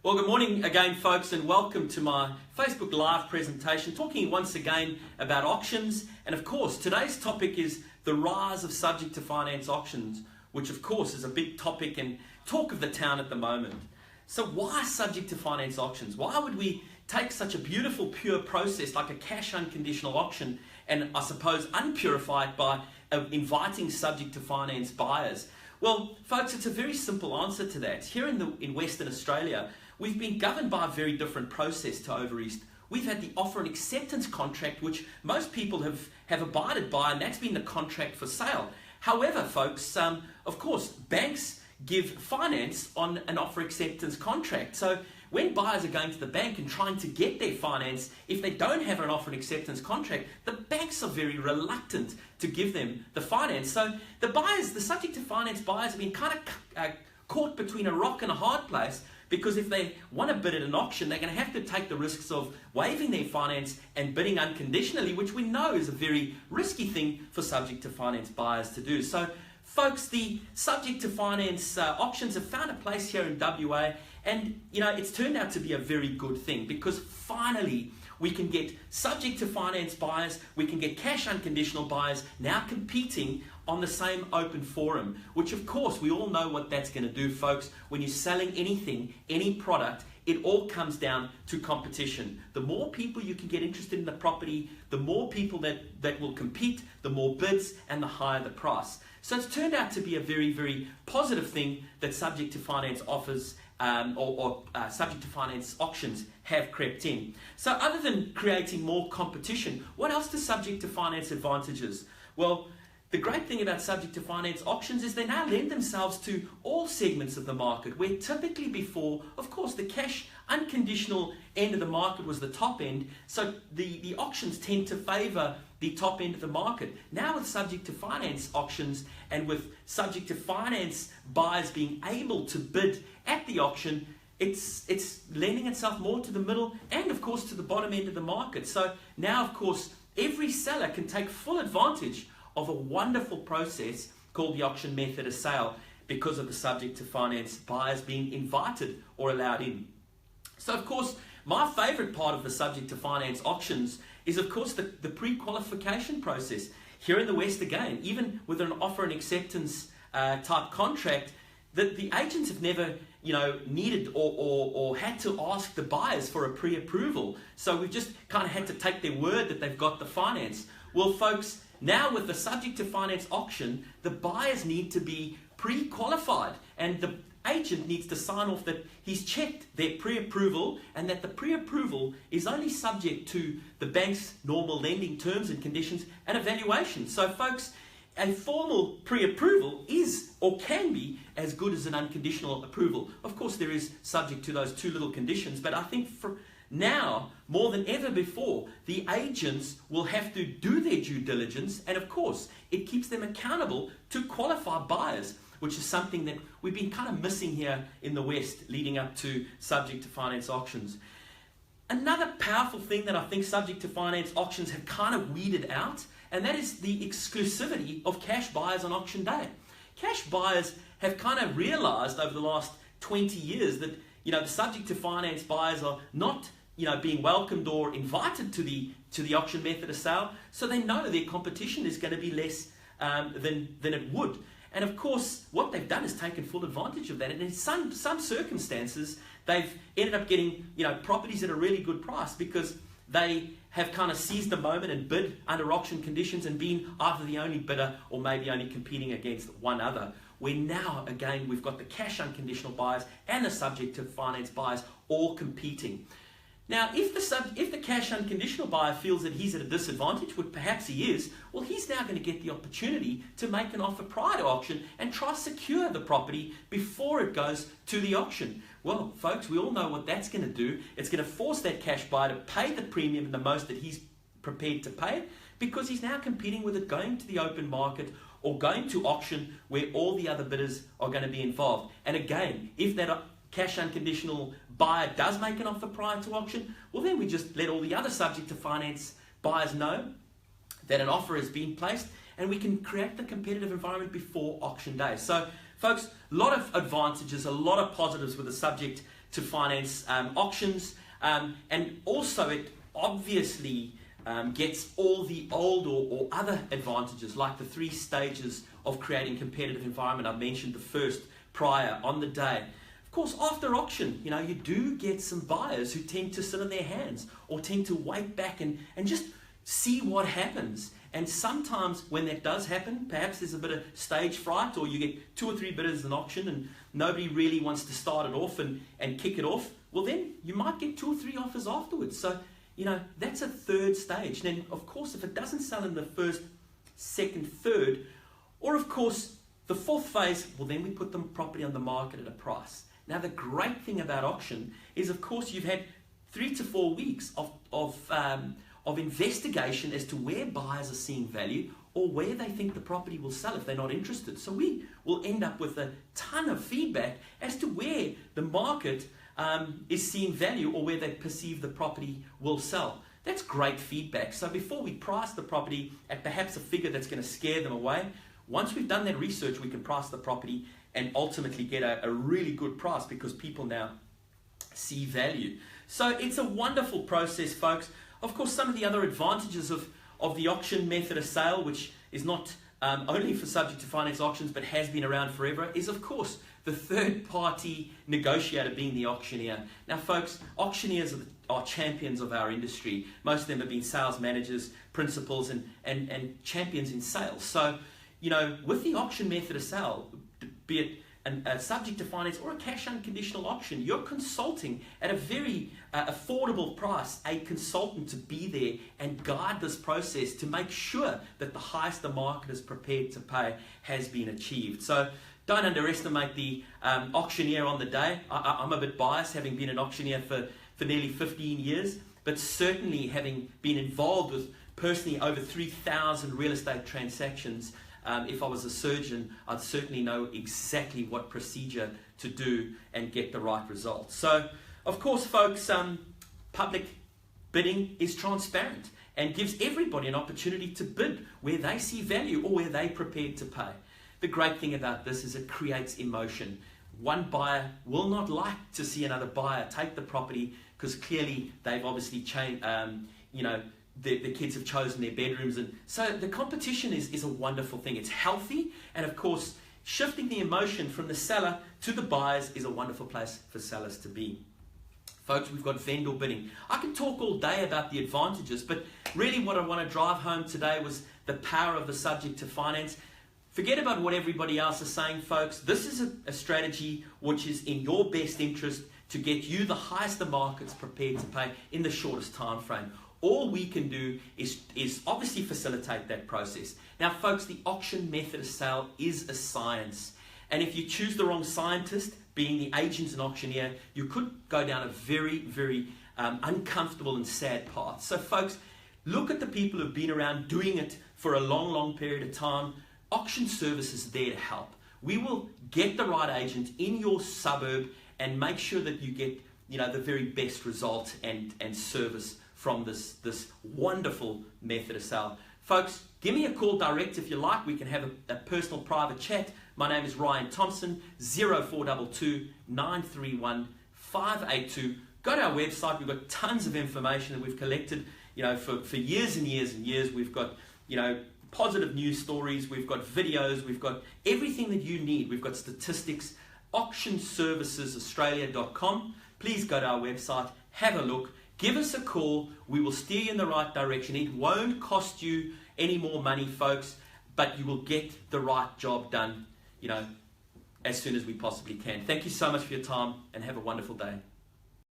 Well, good morning again, folks, and welcome to my Facebook Live presentation, talking once again about auctions. And of course, today's topic is the rise of subject to finance auctions, which of course is a big topic and talk of the town at the moment. So why subject to finance auctions? Why would we take such a beautiful, pure process like a cash unconditional auction and, I suppose, unpurify it by inviting subject to finance buyers? Well, folks, it's a very simple answer to that. Here in Western Australia, we've been governed by a very different process to over East. We've had the offer and acceptance contract, which most people have abided by, and that's been the contract for sale. However, folks, of course, banks give finance on an offer acceptance contract. So when buyers are going to the bank and trying to get their finance, if they don't have an offer and acceptance contract, the banks are very reluctant to give them the finance. So the buyers, the subject to finance buyers, have been kind of caught between a rock and a hard place, because if they want to bid at an auction, they're going to have to take the risks of waiving their finance and bidding unconditionally, which we know is a very risky thing for subject to finance buyers to do. So folks, the subject to finance auctions have found a place here in WA, and it's turned out to be a very good thing, because finally we can get subject to finance buyers, we can get cash unconditional buyers now competing on the same open forum, which of course we all know what that's going to do, folks. When you're selling anything, any product, it all comes down to competition. The more people you can get interested in the property, the more people that will compete, the more bids, and the higher the price. So it's turned out to be a very, very positive thing that subject to finance offers subject to finance auctions have crept in. So other than creating more competition, what else does subject to finance advantages? Well, the great thing about subject to finance auctions is they now lend themselves to all segments of the market, where typically before, of course, the cash unconditional end of the market was the top end, so the auctions tend to favour the top end of the market. Now with subject to finance auctions and with subject to finance buyers being able to bid at the auction, it's lending itself more to the middle and of course to the bottom end of the market. So now of course every seller can take full advantage of a wonderful process called the auction method of sale, because of the subject to finance buyers being invited or allowed in. So of course, my favourite part of the subject to finance auctions is of course the pre-qualification process. Here in the West again, even with an offer and acceptance type contract, the agents have never needed or had to ask the buyers for a pre-approval. So we've just kind of had to take their word that they've got the finance. Well folks, now with the subject to finance auction, the buyers need to be pre-qualified, and the agent needs to sign off that he's checked their pre-approval and that the pre-approval is only subject to the bank's normal lending terms and conditions and evaluation. So folks, a formal pre-approval is or can be as good as an unconditional approval. Of course, there is subject to those two little conditions, but I think for now, more than ever before, the agents will have to do their due diligence, and of course, it keeps them accountable to qualified buyers, which is something that we've been kind of missing here in the West leading up to subject to finance auctions. Another powerful thing that I think subject to finance auctions have kind of weeded out, and that is the exclusivity of cash buyers on auction day. Cash buyers have kind of realized over the last 20 years that the subject to finance buyers are not being welcomed or invited to the auction method of sale, so they know their competition is going to be less than it would. And of course, what they've done is taken full advantage of that. And in some circumstances, they've ended up getting properties at a really good price, because they have kind of seized the moment and bid under auction conditions and been either the only bidder or maybe only competing against one other. Where now, again, we've got the cash unconditional buyers and the subject to finance buyers all competing. Now, if the cash unconditional buyer feels that he's at a disadvantage, which perhaps he is, well, he's now going to get the opportunity to make an offer prior to auction and try to secure the property before it goes to the auction. Well, folks, we all know what that's going to do. It's going to force that cash buyer to pay the premium and the most that he's prepared to pay, because he's now competing with it going to the open market or going to auction, where all the other bidders are going to be involved. And again, if that cash unconditional buyer does make an offer prior to auction, well then we just let all the other subject to finance buyers know that an offer has been placed, and we can create the competitive environment before auction day. So Folks, a lot of advantages, a lot of positives with the subject to finance auctions, and also it obviously gets all the old or other advantages, like the 3 stages of creating competitive environment. I mentioned the first prior, on the day. Of course, after auction, you do get some buyers who tend to sit on their hands or tend to wait back and just see what happens. And sometimes when that does happen, perhaps there's a bit of stage fright, or you get 2 or 3 bidders in auction and nobody really wants to start it off and kick it off. Well, then you might get 2 or 3 offers afterwards. So, that's a 3rd stage. Then, of course, if it doesn't sell in the 1st, 2nd, 3rd, or of course the 4th phase, well, then we put the property on the market at a price. Now, the great thing about auction is, of course, you've had 3 to 4 weeks of investigation as to where buyers are seeing value or where they think the property will sell if they're not interested. So we will end up with a ton of feedback as to where the market is seeing value or where they perceive the property will sell. That's great feedback. So before we price the property at perhaps a figure that's going to scare them away, once we've done that research, we can price the property and ultimately get a really good price because people now see value. So it's a wonderful process, folks. Of course, some of the other advantages of the auction method of sale, which is not only for subject to finance auctions but has been around forever, is of course the 3rd-party negotiator being the auctioneer. Now, folks, auctioneers are champions of our industry. Most of them have been sales managers, principals, and champions in sales. So, with the auction method of sale, be it a subject to finance or a cash unconditional auction, you're consulting at a very affordable price a consultant to be there and guide this process to make sure that the highest the market is prepared to pay has been achieved. So don't underestimate the auctioneer on the day. I'm a bit biased, having been an auctioneer for nearly 15 years, but certainly having been involved with personally over 3,000 real estate transactions. If I was a surgeon, I'd certainly know exactly what procedure to do and get the right result. So, of course, folks, public bidding is transparent and gives everybody an opportunity to bid where they see value or where they're prepared to pay. The great thing about this is it creates emotion. One buyer will not like to see another buyer take the property because clearly they've obviously changed, the kids have chosen their bedrooms, and so the competition is a wonderful thing. It's healthy, and of course shifting the emotion from the seller to the buyers is a wonderful place for sellers to be. Folks, we've got vendor bidding. I can talk all day about the advantages, but really what I want to drive home today was the power of the subject to finance. Forget about what everybody else is saying, folks. This is a strategy which is in your best interest to get you the highest the market's prepared to pay in the shortest time frame. All we can do is obviously facilitate that process. Now, folks, the auction method of sale is a science. And if you choose the wrong scientist, being the agent and auctioneer, you could go down a very, very uncomfortable and sad path. So, folks, look at the people who've been around doing it for a long, long period of time. Auction service is there to help. We will get the right agent in your suburb and make sure that you get the very best result and service from this wonderful method of sale. Folks, give me a call direct if you like. We can have a personal private chat. My name is Ryan Thompson, 0422 931 582. Go to our website. We've got tons of information that we've collected for years and years and years. We've got positive news stories, we've got videos, we've got everything that you need. We've got statistics. auctionservicesaustralia.com. Please go to our website, have a look. Give us a call. We will steer you in the right direction. It won't cost you any more money, folks, but you will get the right job done, as soon as we possibly can. Thank you so much for your time and have a wonderful day.